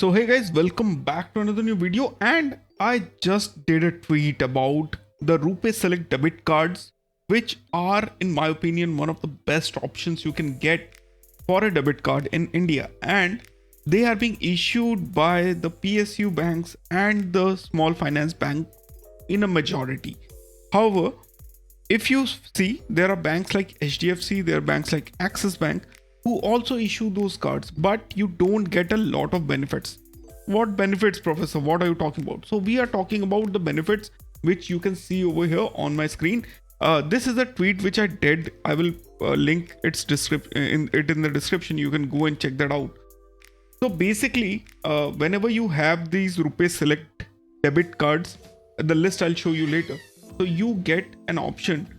So hey guys, welcome back to another new video, and I just did a tweet about the RuPay Select Debit Cards, which are in my opinion one of the best options you can get for a debit card in India, and they are being issued by the PSU banks and the small finance bank in a majority. However, if you see, there are banks like HDFC, there are banks like Axis Bank who also issue those cards, but you don't get a lot of benefits. What benefits, Professor? What are you talking about? So we are talking about the benefits which you can see over here on my screen. This is a tweet which I did. I will link its description in the description. You can go and check that out. So basically, whenever you have these RuPay Select debit cards, the list I'll show you later. So you get an option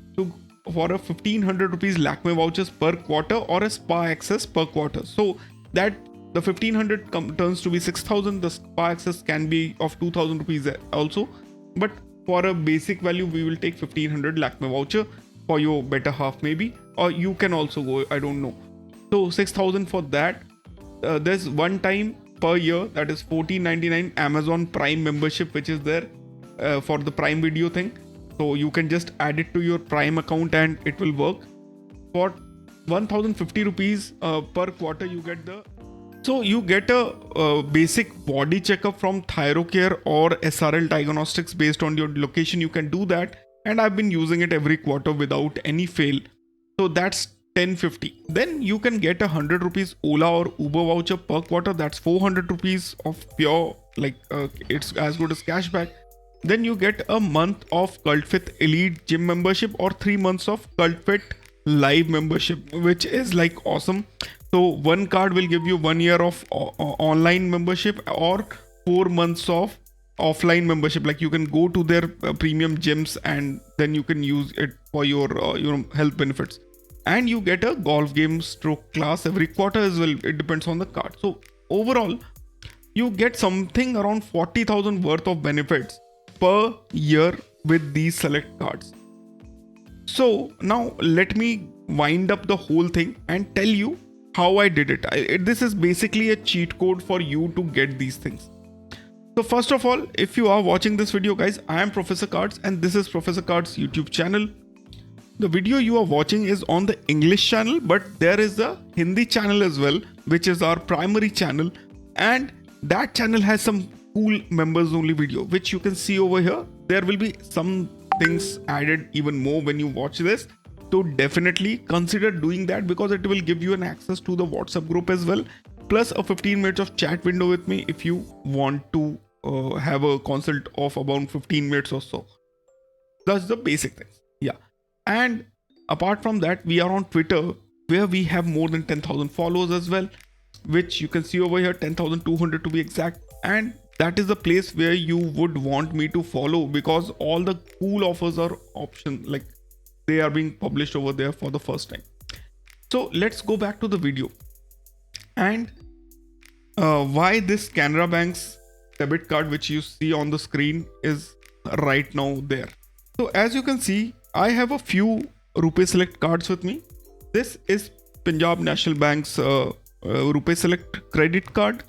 for a 1500 rupees Lakme vouchers per quarter or a spa access per quarter. So that the 1500 turns to be 6000. The spa access can be of 2000 rupees also. But for a basic value, we will take 1500 Lakme voucher for your better half maybe. Or you can also go, I don't know. So 6000 for that. There's one time per year, that is 14.99 Amazon Prime membership, which is there for the Prime Video thing. So you can just add it to your Prime account and it will work. For 1050 rupees per quarter, you get a basic body checkup from Thyrocare or SRL Diagnostics based on your location. You can do that, and I've been using it every quarter without any fail. So that's 1050. Then you can get 100 rupees Ola or Uber voucher per quarter. That's 400 rupees of pure, it's as good as cashback. Then you get a month of Cult Fit Elite Gym membership or 3 months of Cult Fit Live membership, which is like awesome. So one card will give you 1 year of online membership or 4 months of offline membership. Like you can go to their premium gyms and then you can use it for your health benefits. And you get a golf game stroke class every quarter as well. It depends on the card. So overall, you get something around 40,000 worth of benefits per year with these select cards. So now let me wind up the whole thing and tell you how I did it. This is basically a cheat code for you to get these things. So first of all, if you are watching this video, guys, I am Professor Cardz and this is Professor Cardz YouTube channel. The video you are watching is on the English channel, but there is a Hindi channel as well, which is our primary channel, and that channel has some cool members only video, which you can see over here. There will be some things added even more when you watch this. So definitely consider doing that because it will give you an access to the WhatsApp group as well, plus a 15 minutes of chat window with me if you want to have a consult of about 15 minutes or so. That's the basic thing. Yeah. And apart from that, we are on Twitter where we have more than 10,000 followers as well, which you can see over here, 10,200 to be exact. And that is the place where you would want me to follow because all the cool offers are like they are being published over there for the first time. So let's go back to the video and why this Canara Bank's debit card, which you see on the screen, is right now there. So as you can see, I have a few RuPay Select cards with me. This is Punjab National Bank's RuPay Select credit card.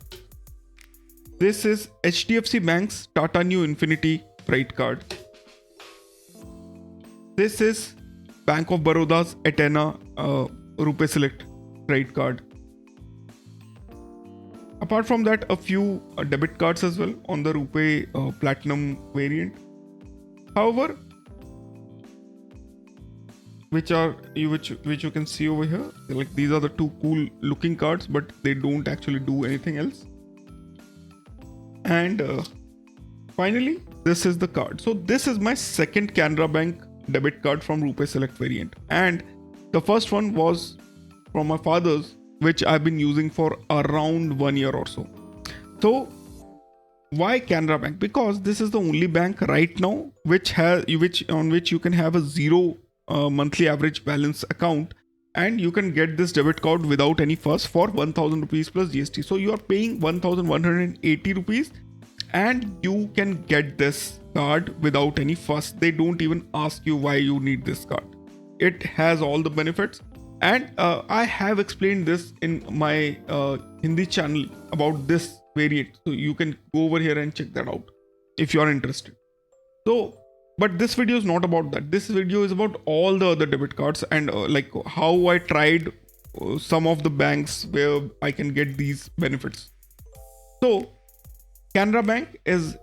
This is HDFC Bank's Tata New Infinity Freight card. This is Bank of Baroda's Atena RuPay Select Freight card. Apart from that, a few debit cards as well on the RuPay Platinum variant. However, which you can see over here, like these are the two cool looking cards, but they don't actually do anything else. And finally, this is the card. So this is my second Canara Bank debit card from RuPay Select variant. And the first one was from my father's, which I've been using for around 1 year or so. So why Canara Bank? Because this is the only bank right now on which you can have a zero monthly average balance account, and you can get this debit card without any fuss for 1000 rupees plus GST. So you are paying 1180 rupees and you can get this card without any fuss. They don't even ask you why you need this card. It has all the benefits. And I have explained this in my Hindi channel about this variant. So you can go over here and check that out if you are interested. So, but this video is not about that. This video is about all the other debit cards and like how I tried some of the banks where I can get these benefits. So Canara Bank is,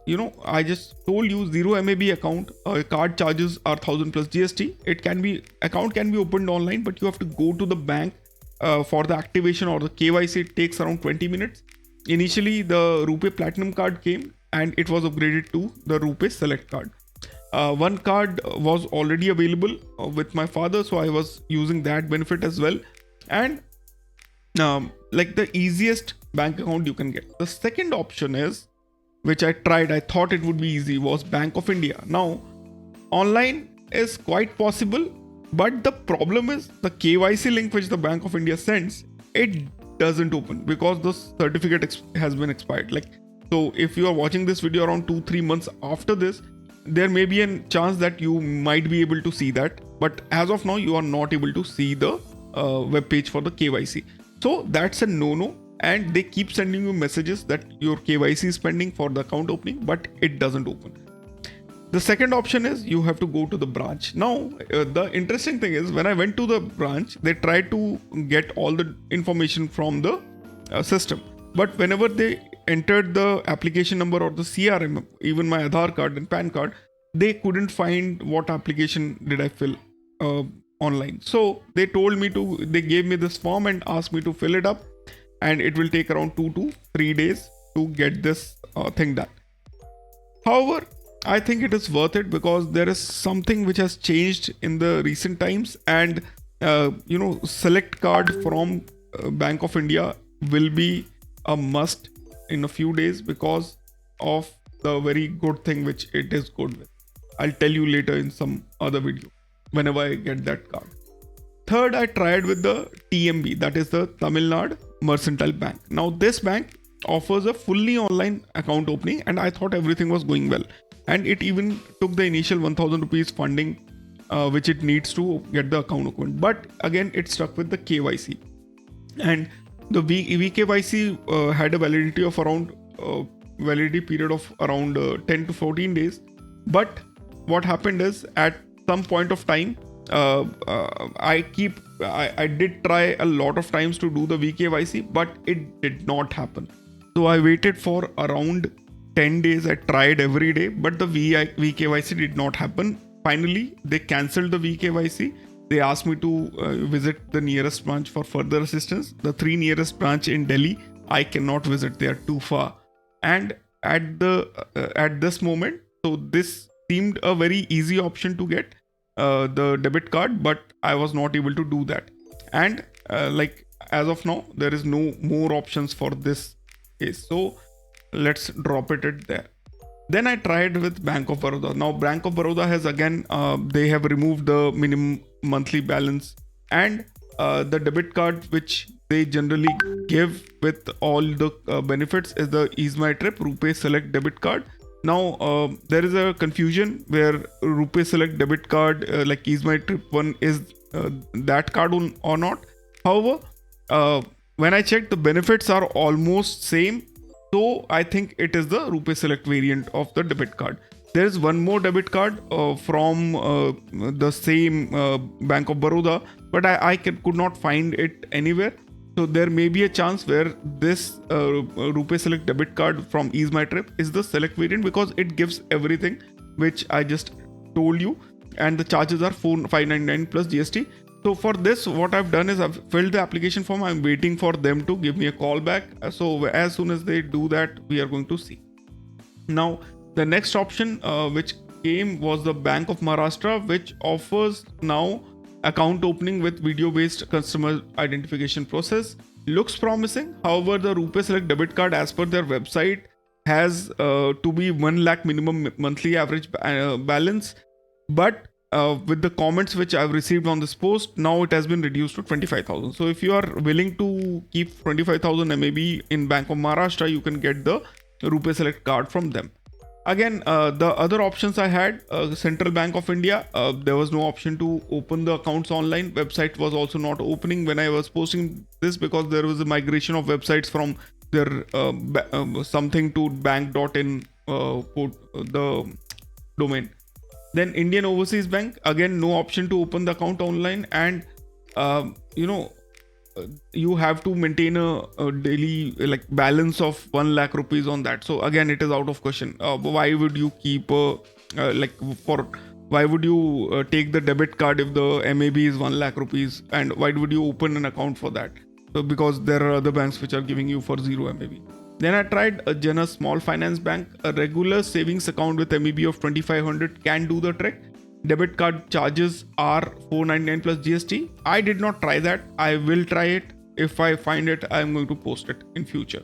I just told you 0 MAB account, card charges are 1000 plus GST. Account can be opened online, but you have to go to the bank for the activation or the KYC. It takes around 20 minutes. Initially, the RuPay Platinum card came and it was upgraded to the RuPay Select card. One card was already available with my father, so I was using that benefit as well. And like the easiest bank account you can get. The second option is, which I tried, I thought it would be easy, was Bank of India. Now, online is quite possible, but the problem is the KYC link which the Bank of India sends, it doesn't open because the certificate has been expired. Like, so if you are watching this video around 2-3 months after this, there may be a chance that you might be able to see that. But as of now, you are not able to see the web page for the KYC. So that's a no-no. And they keep sending you messages that your KYC is pending for the account opening, but it doesn't open. The second option is you have to go to the branch. Now, the interesting thing is when I went to the branch, they tried to get all the information from the system. But whenever they entered the application number or the CRM, even my Aadhaar card and PAN card, they couldn't find what application did I fill online. So they gave me this form and asked me to fill it up. And it will take around 2 to 3 days to get this thing done. However, I think it is worth it because there is something which has changed in the recent times, and select card from Bank of India will be a must in a few days because of the very good thing which it is good with. I'll tell you later in some other video whenever I get that card. Third, I tried with the TMB, that is the Tamilnad Mercantile Bank. Now this bank offers a fully online account opening, and I thought everything was going well. And it even took the initial 1000 rupees funding which it needs to get the account opened. But again, it stuck with the KYC. And the VKYC had a validity period of around 10 to 14 days. But what happened is at some point of time, I did try a lot of times to do the VKYC, but it did not happen. So I waited for around 10 days. I tried every day, but the VKYC did not happen. Finally, they cancelled the VKYC. They asked me to visit the nearest branch for further assistance. The 3 nearest branch in Delhi, I cannot visit. They are too far. And at this moment, so this seemed a very easy option to get the debit card, but I was not able to do that. And like as of now, there is no more options for this case. So let's drop it at there. Then I tried with Bank of Baroda. Now Bank of Baroda has again, they have removed the minimum monthly balance, and the debit card which they generally give with all the benefits is the Ease My Trip RuPay Select Debit Card. Now there is a confusion where RuPay Select Debit Card like Ease My Trip one is that card or not. However, when I checked, the benefits are almost same. So I think it is the RuPay Select variant of the debit card. There is one more debit card from the same Bank of Baroda, but I could not find it anywhere. So there may be a chance where this RuPay Select debit card from Ease My Trip is the Select variant because it gives everything which I just told you, and the charges are 599 plus GST. So for this, what I've done is I've filled the application form. I'm waiting for them to give me a call back. So as soon as they do that, we are going to see. Now, the next option which came was the Bank of Maharashtra, which offers now account opening with video-based customer identification process. Looks promising. However, the RuPay Select debit card, as per their website, has to be 1 lakh minimum monthly average balance. But with the comments which I've received on this post, now it has been reduced to 25,000. So if you are willing to keep 25,000 MAB in Bank of Maharashtra, you can get the RuPay Select card from them. Again, the other options I had, Central Bank of India, there was no option to open the accounts online. Website was also not opening when I was posting this, because there was a migration of websites from their something to bank.in the domain. Then Indian Overseas Bank, again no option to open the account online, and you know, you have to maintain a daily like balance of 1 lakh rupees on that. So again, it is out of question. Why would you keep like for why would you take the debit card if the MAB is 1 lakh rupees, and why would you open an account for that? So because there are other banks which are giving you for 0 MAB. Then I tried a Jana Small Finance Bank. A regular savings account with MAB of 2500 can do the trick. Debit card charges are 499 plus GST. I did not try that. I will try it. If I find it, I am going to post it in future.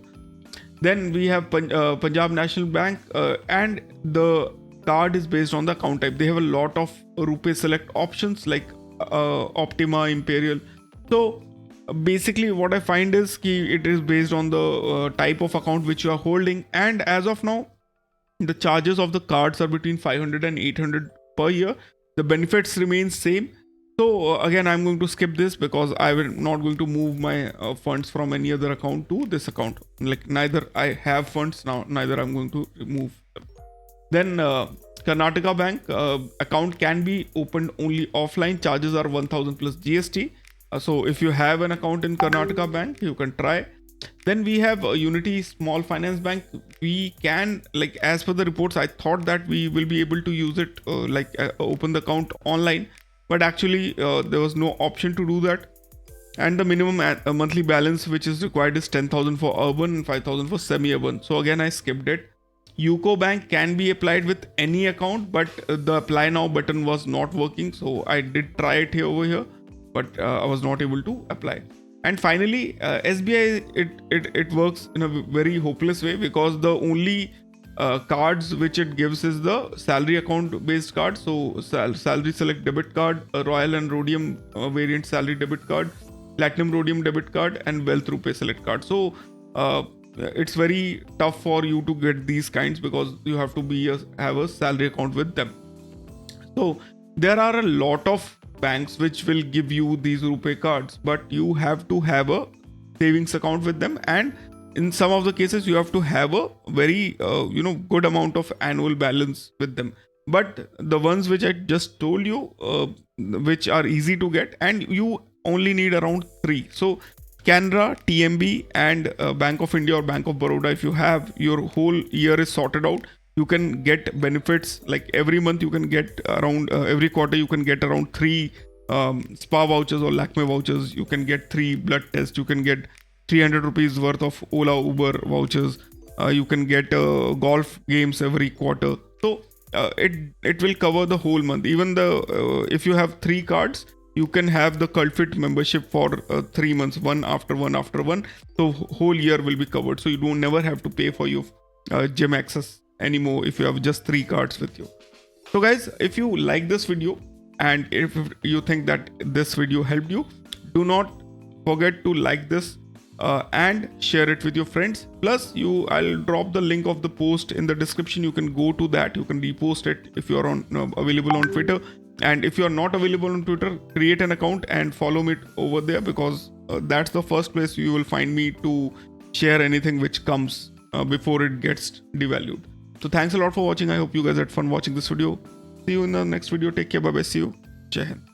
Then we have Punjab National Bank, and the card is based on the account type. They have a lot of RuPay Select options like Optima, Imperial. So basically what I find is it is based on the type of account which you are holding, and as of now the charges of the cards are between 500 and 800 per year. The benefits remain same. So again, I'm going to skip this because I will not going to move my funds from any other account to this account. Like neither I have funds now, neither I'm going to move them. Then Karnataka Bank account can be opened only offline. Charges are 1000 plus GST. So if you have an account in Karnataka Bank, you can try. Then we have Unity Small Finance Bank. We can, like as per the reports, I thought that we will be able to use it open the account online, but actually there was no option to do that. And the minimum monthly balance which is required is 10,000 for urban and 5,000 for semi-urban. So again, I skipped it. UCO Bank can be applied with any account, but the apply now button was not working. So I did try it over here, but I was not able to apply. And finally, SBI, it works in a very hopeless way, because the only cards which it gives is the salary account based card. So salary select debit card, Royal and Rhodium variant salary debit card, Platinum Rhodium debit card, and Wealth RuPay Select card. So it's very tough for you to get these kinds, because you have to have a salary account with them. So there are a lot of banks which will give you these RuPay cards, but you have to have a savings account with them, and in some of the cases you have to have a very good amount of annual balance with them. But the ones which I just told you, which are easy to get, and you only need around 3. So Canara, TMB, and Bank of India or Bank of Baroda, if you have, your whole year is sorted out. You can get benefits like every month. You can get around every quarter. You can get around 3 spa vouchers or Lakme vouchers. You can get 3 blood tests. You can get 300 rupees worth of Ola Uber vouchers. You can get golf games every quarter. So it will cover the whole month. Even if you have 3 cards, you can have the CultFit membership for 3 months, one after one after one. So whole year will be covered. So you don't never have to pay for your gym access anymore if you have just 3 cards with you. So guys, if you like this video and if you think that this video helped you, do not forget to like this and share it with your friends. Plus I'll drop the link of the post in the description. You can go to that. You can repost it if you are available on Twitter. And if you are not available on Twitter, create an account and follow me over there, because that's the first place you will find me to share anything which comes before it gets devalued. So thanks a lot for watching. I hope you guys had fun watching this video. See you in the next video. Take care. Bye bye. See you. Jai Hind.